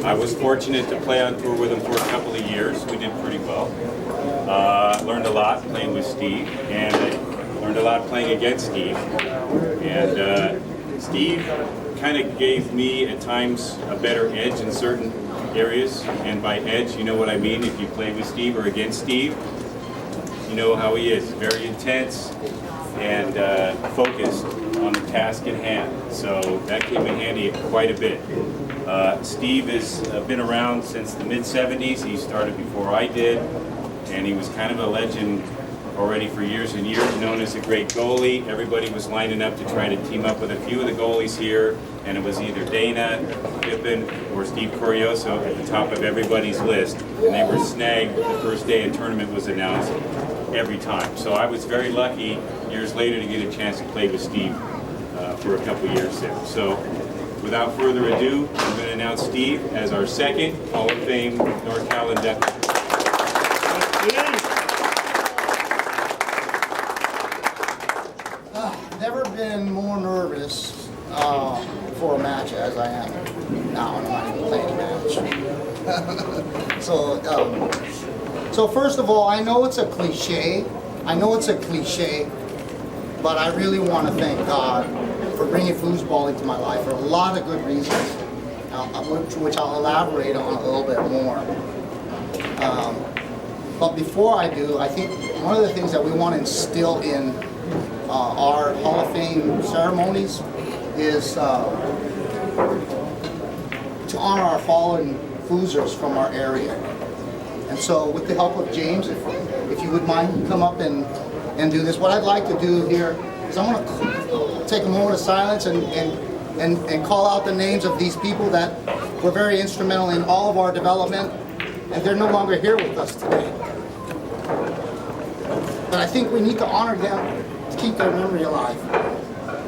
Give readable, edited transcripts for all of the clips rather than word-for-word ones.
I was fortunate to play on tour with him for a couple of years. We did pretty well. Learned a lot playing with Steve, and I learned a lot playing against Steve. And Steve kind of gave me at times a better edge in certain areas, and by edge, you know what I mean. If you play with Steve or against Steve, you know how he is. Very intense and focused on the task at hand. So that came in handy quite a bit. Steve has been around since the mid-'70s. He started before I did, and he was kind of a legend already for years and years, known as a great goalie. Everybody was lining up to try to team up with a few of the goalies here, and it was either Dana, Pippen, or Steve Corioso at the top of everybody's list, and they were snagged the first day a tournament was announced every time. So I was very lucky years later to get a chance to play with Steve for a couple years there. So without further ado, I'm going to announce Steve as our second Hall of Fame NorCal inductee. Never been more nervous for a match as I am now. I'm not even playing a match. So first of all, I know it's a cliche. But I really want to thank God for bringing foosball into my life for a lot of good reasons, which I'll elaborate on a little bit more. But before I do, I think one of the things that we want to instill in our Hall of Fame ceremonies is to honor our fallen foosers from our area. And so with the help of James, if you would mind come up and do this, what I'd like to do here is I'm going to take a moment of silence and call out the names of these people that were very instrumental in all of our development, and they're no longer here with us today. But I think we need to honor them to keep their memory alive.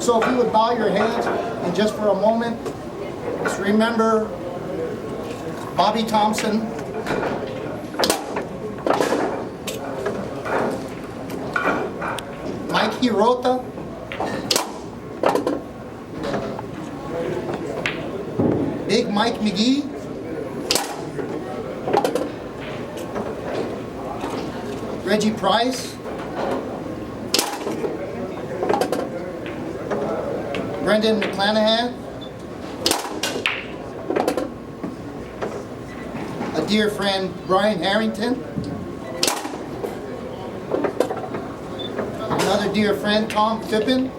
So if you would bow your heads and just for a moment, just remember Bobby Thompson, Mike Hirota, Big Mike McGee, Reggie Price, Brendan McClanahan, a dear friend Brian Harrington, another dear friend Tom Pippen,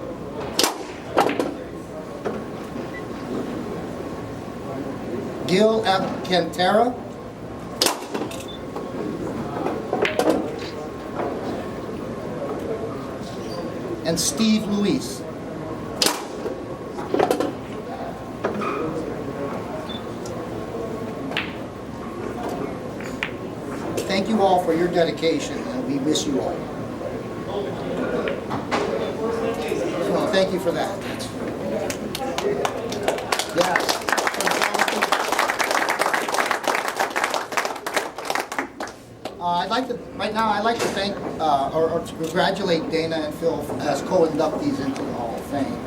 Gil Alcantara, and Steve Luis. Thank you all for your dedication, and we miss you all. So thank you for that. Yes. I'd like to thank or to congratulate Dana and Phil as co-inductees into the Hall of Fame.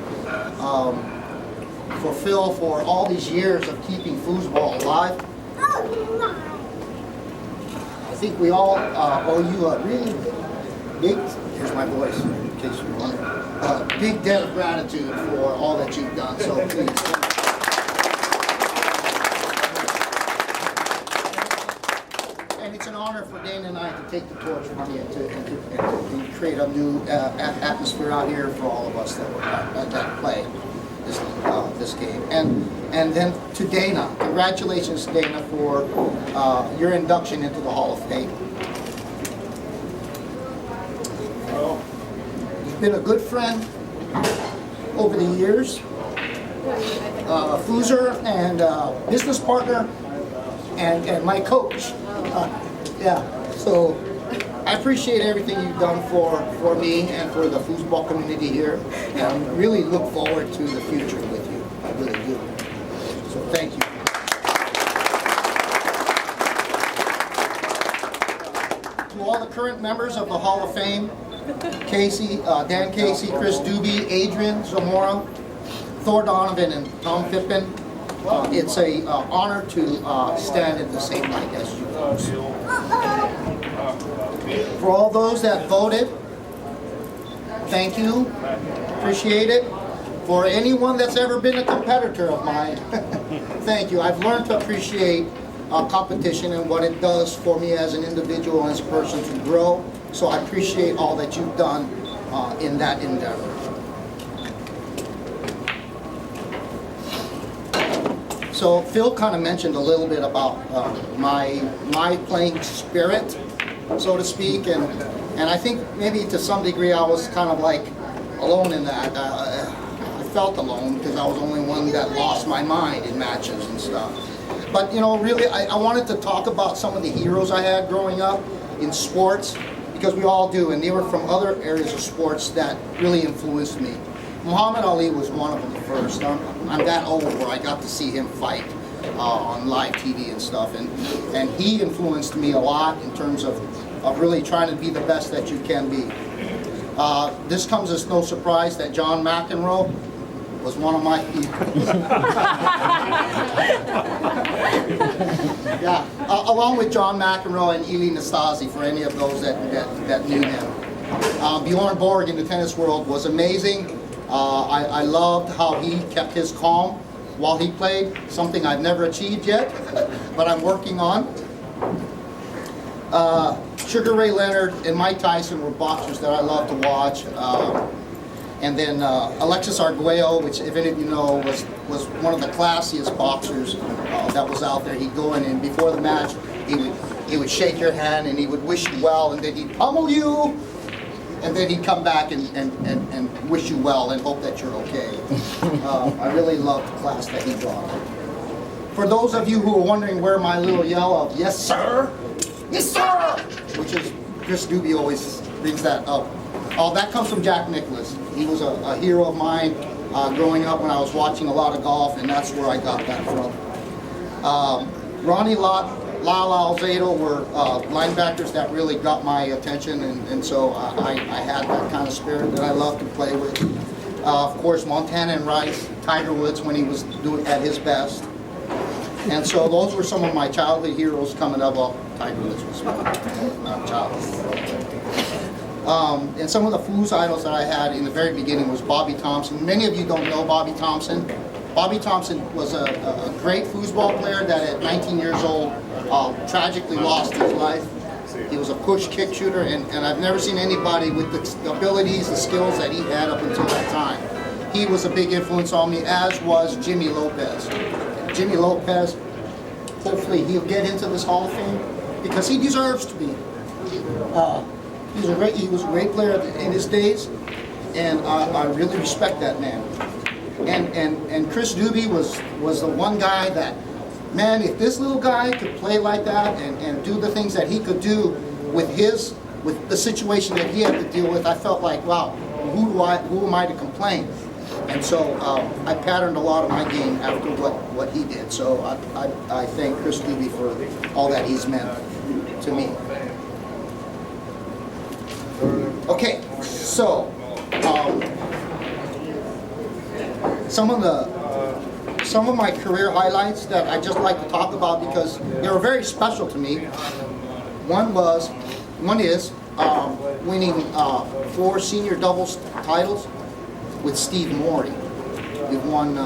For Phil, for all these years of keeping foosball alive. I think we all owe you a really big, here's my voice in case you're wondering, a big debt of gratitude for all that you've done. So please. And it's an honor for Dana and I to take the torch from you and create a new atmosphere out here for all of us that play this game. And then to Dana, congratulations Dana for your induction into the Hall of Fame. You've been a good friend over the years, Foozer and business partner, and my coach. So I appreciate everything you've done for me and for the foosball community here, and really look forward to the future with you. I really do. So thank you. To all the current members of the Hall of Fame, Casey, Dan Casey, Chris Doobie, Adrian Zamora, Thor Donovan, and Tom Pippen, it's a honor to stand in the same light as you folks. For all those that voted, thank you, appreciate it. For anyone that's ever been a competitor of mine, thank you. I've learned to appreciate competition and what it does for me as an individual and as a person to grow. So I appreciate all that you've done in that endeavor. So Phil kind of mentioned a little bit about my playing spirit, so to speak, and I think maybe to some degree I was kind of like alone in that. I felt alone because I was the only one that lost my mind in matches and stuff. But you know, really, I wanted to talk about some of the heroes I had growing up in sports, because we all do, and they were from other areas of sports that really influenced me. Muhammad Ali was one of them first. I'm that old where I got to see him fight on live TV and stuff, and he influenced me a lot in terms of really trying to be the best that you can be. This comes as no surprise that John McEnroe was one of my heroes. Yeah, along with John McEnroe and Eli Nastase, for any of those that knew him. Bjorn Borg in the tennis world was amazing. I loved how he kept his calm while he played, something I've never achieved yet, but I'm working on. Sugar Ray Leonard and Mike Tyson were boxers that I love to watch. And then Alexis Arguello, which if any of you know, was one of the classiest boxers that was out there. He'd go in and before the match, he would shake your hand and he would wish you well, and then he'd pummel you, and then he'd come back and wish you well and hope that you're okay. I really loved the class that he brought. For those of you who are wondering where my little yell of "Yes, sir! Yes, sir!" which is Chris Doobie always brings that up. That comes from Jack Nicklaus. He was a hero of mine growing up when I was watching a lot of golf, and that's where I got that from. Ronnie Lott, Lala Alzado were linebackers that really got my attention, and so I had that kind of spirit that I love to play with. Of course, Montana and Rice, Tiger Woods when he was doing at his best. And so those were some of my childhood heroes coming up. Well, Tiger Woods was not childhood. And some of the foos idols that I had in the very beginning was Bobby Thompson. Many of you don't know Bobby Thompson. Bobby Thompson was a great foosball player that at 19 years old tragically lost his life. He was a push kick shooter, and I've never seen anybody with the abilities, the skills that he had up until that time. He was a big influence on me, as was Jimmy Lopez. Jimmy Lopez, hopefully he'll get into this Hall of Fame because he deserves to be. He was a great player in his days, and I really respect that man. And Chris Doobie was the one guy that, man, if this little guy could play like that and do the things that he could do with the situation that he had to deal with, I felt like, wow, who am I to complain? And so I patterned a lot of my game after what he did. So I thank Chris Doobie for all that he's meant to me. Okay, so some of my career highlights that I just like to talk about because they were very special to me. One is winning 4 senior doubles titles with Steve Morey. We've won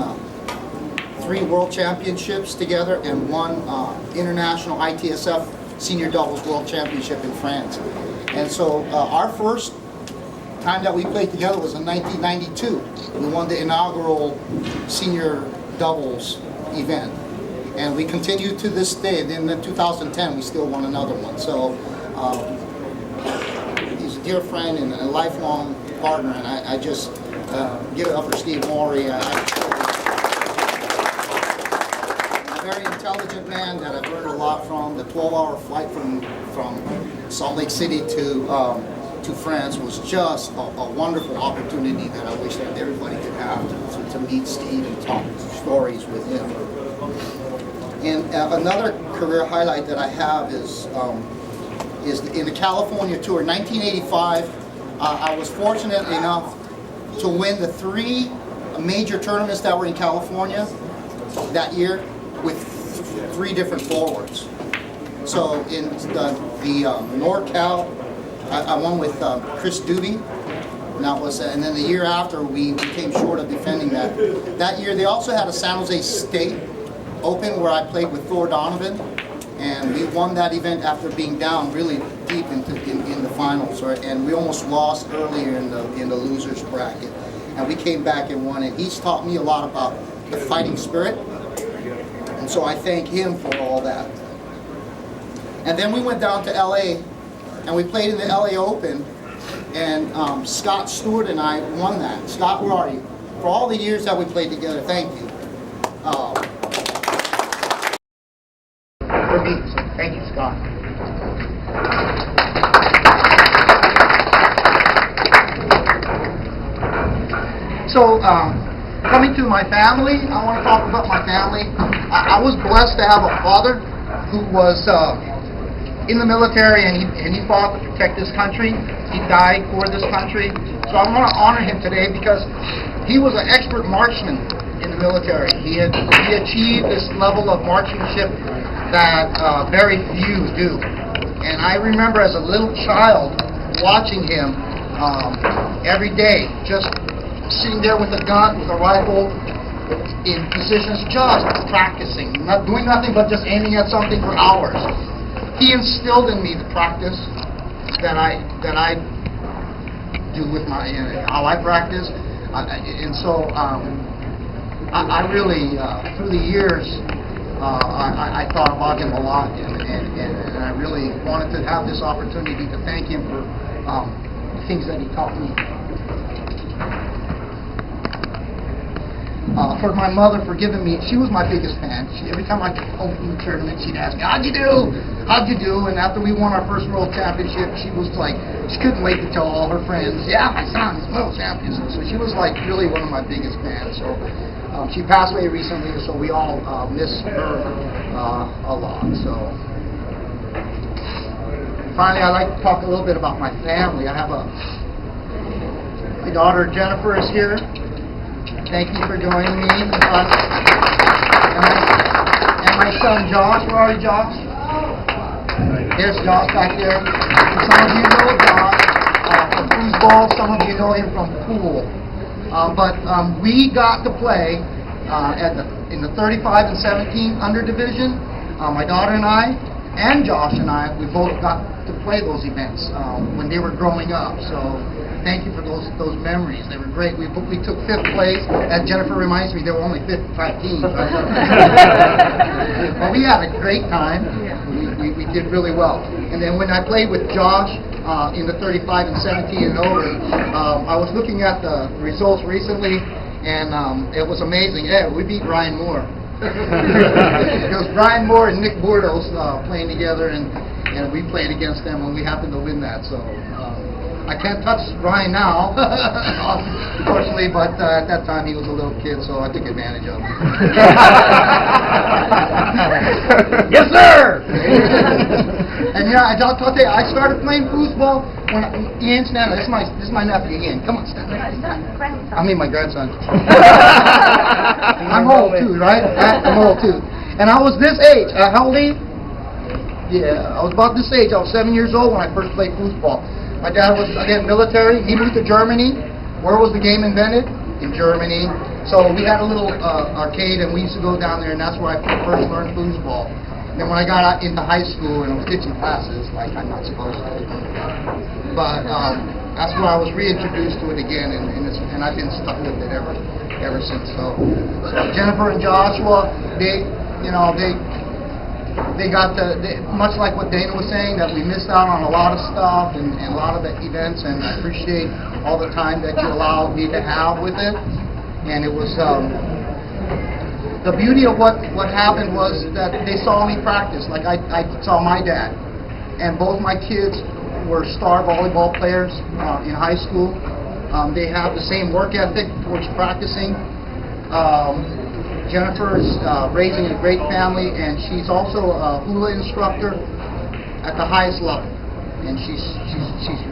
3 world championships together and 1 international ITSF senior doubles world championship in France. And so our first time that we played together was in 1992. We won the inaugural senior doubles event. And we continued to this day. Then in 2010, we still won another one. So he's a dear friend and a lifelong partner. And I just give it up for Steve Morey. A very intelligent man that I've learned a lot from. The 12-hour flight from Salt Lake City to France was just a wonderful opportunity that I wish that everybody could have to meet Steve and talk stories with him. And another career highlight that I have is in the California tour. 1985, I was fortunate enough to win the 3 major tournaments that were in California. that year with 3 different forwards. So in the NorCal, I won with Chris Doobie, and then the year after we came short of defending that. That year they also had a San Jose State Open where I played with Thor Donovan, and we won that event after being down really deep in the finals, and we almost lost earlier in the losers bracket, and we came back and won it. He's taught me a lot about the fighting spirit, and so I thank him for all that. And then we went down to LA and we played in the LA Open, and Scott Stewart and I won that. Scott, where are you? For all the years that we played together, thank you. For me, so thank you, Scott. So, coming to my family, I want to talk about my family. I was blessed to have a father who was in the military, and he fought to protect this country. He died for this country. So I want to honor him today because he was an expert marksman in the military. He achieved this level of marksmanship that very few do. And I remember as a little child watching him every day, just sitting there with a gun, with a rifle, in positions, just practicing, not doing nothing but just aiming at something for hours. He instilled in me the practice that I do with my how I practice, and so I really through the years I thought about him a lot, and I really wanted to have this opportunity to thank him for things that he taught me. For my mother for giving me, she was my biggest fan. Every time I came home from the tournament, she'd ask me, how'd you do? How'd you do? And after we won our first world championship, she was like, she couldn't wait to tell all her friends, yeah, my son is world champion. So she was like really one of my biggest fans. So she passed away recently, so we all miss her a lot. So finally, I'd like to talk a little bit about my family. I have my daughter Jennifer is here. Thank you for joining me. And my son Josh. Where are you, Josh? There's Josh back there. Some of you know Josh from foosball. Some of you know him from pool. But we got to play in the 35 and 17 under division. My daughter and I, and Josh and I, we both got to play those events when they were growing up. So thank you for those memories. They were great. We took 5th place. As Jennifer reminds me, there were only 5 teams. But we had a great time. We did really well. And then when I played with Josh in the 35 and 17 and over, I was looking at the results recently, and it was amazing. Yeah, we beat Ryan Moore. It was Brian Moore and Nick Bordos playing together, and we played against them, and we happened to win that. So I can't touch Brian now, unfortunately, but at that time he was a little kid, so I took advantage of him. Yes, sir! And yeah, I started playing foosball when Ian Stanley. This is my nephew Ian. Come on, Stanley. I mean my grandson. I'm old too, right? I'm old too. And I was this age. How old are you? Yeah, I was about this age. I was 7 years old when I first played foosball. My dad was, again, military. He moved to Germany. Where was the game invented? In Germany. So we had a little arcade, and we used to go down there, and that's where I first learned foosball. And when I got out into high school and I was ditching classes, like I'm not supposed to, but that's where I was reintroduced to it again, and I've been stuck with it ever since. So Jennifer and Joshua, they got much like what Dana was saying, that we missed out on a lot of stuff and a lot of the events, and I appreciate all the time that you allowed me to have with it. And it was the beauty of what happened was that they saw me practice, like I saw my dad, and both my kids were star volleyball players in high school. They have the same work ethic towards practicing. Jennifer is raising a great family, and she's also a hula instructor at the highest level. And she's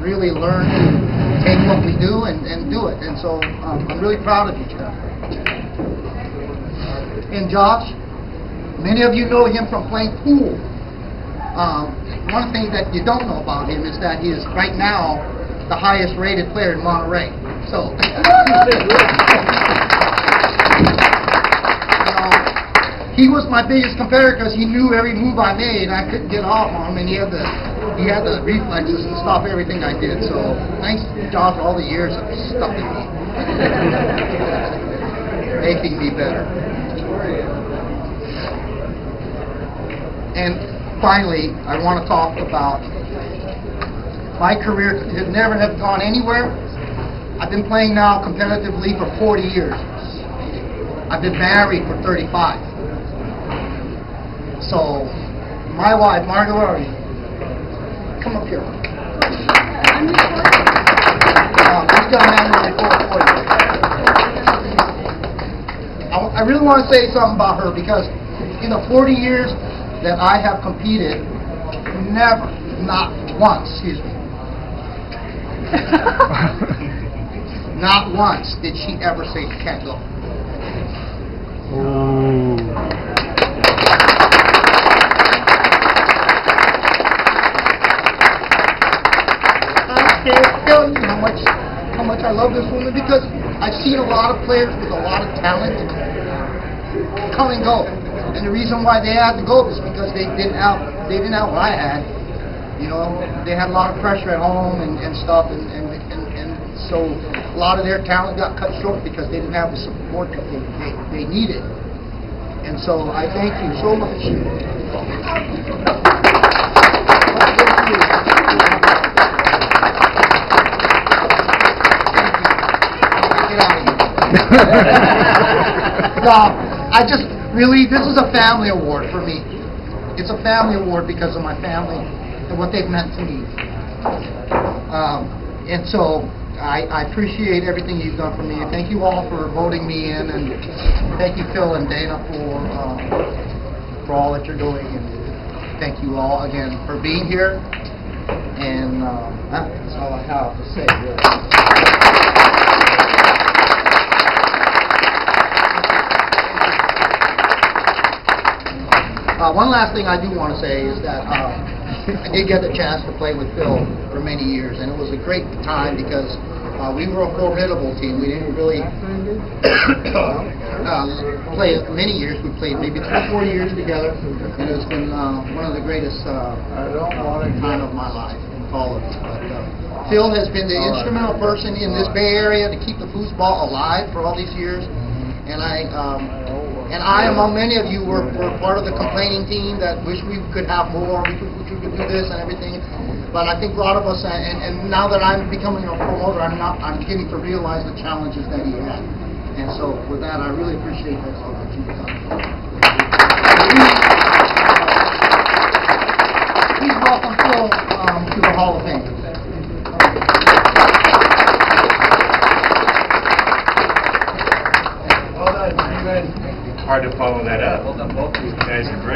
really learned to take what we do and do it. And so I'm really proud of you, Jennifer. And Josh, many of you know him from playing pool. One thing that you don't know about him is that he is right now the highest rated player in Monterey. So, he was my biggest competitor because he knew every move I made. I couldn't get off on him, and he had the reflexes to stop everything I did. So, thanks, Josh, for all the years of stuff in me, making me better. And finally, I want to talk about my career. Could never have gone anywhere. I've been playing now competitively for 40 years. I've been married for 35. So, my wife, Margaret, come up here. This young man will report for you. I really want to say something about her because in the 40 years that I have competed, never, not once, excuse me, not once did she ever say she can't go. I can't tell you how much I love this woman because I've seen a lot of players with a lot of talent come and go. And the reason why they had to go is because they didn't have what I had. You know, they had a lot of pressure at home and stuff, and so a lot of their talent got cut short because they didn't have the support that they needed. And so I thank you so much. I just really, this is a family award for me. It's a family award because of my family and what they've meant to me. And so I appreciate everything you've done for me. Thank you all for voting me in, and thank you, Phil and Dana, for all that you're doing. And thank you all again for being here. And that's all I have to say, really. One last thing I do want to say is that I did get the chance to play with Phil for many years, and it was a great time because we were a formidable team. We didn't really play many years. We played maybe 3 or 4 years together, and it's been one of the greatest time of my life in college. But Phil has been the instrumental person in this Bay Area to keep the foosball alive for all these years, and I, among many of you, were part of the complaining team that wish we could have more, we could do this and everything. But I think a lot of us, and now that I'm becoming a promoter, I'm beginning to realize the challenges that he had. And so, with that, I really appreciate that all that you've done. Please welcome Phil to the Hall of Fame. Hard to follow that up. You guys are great.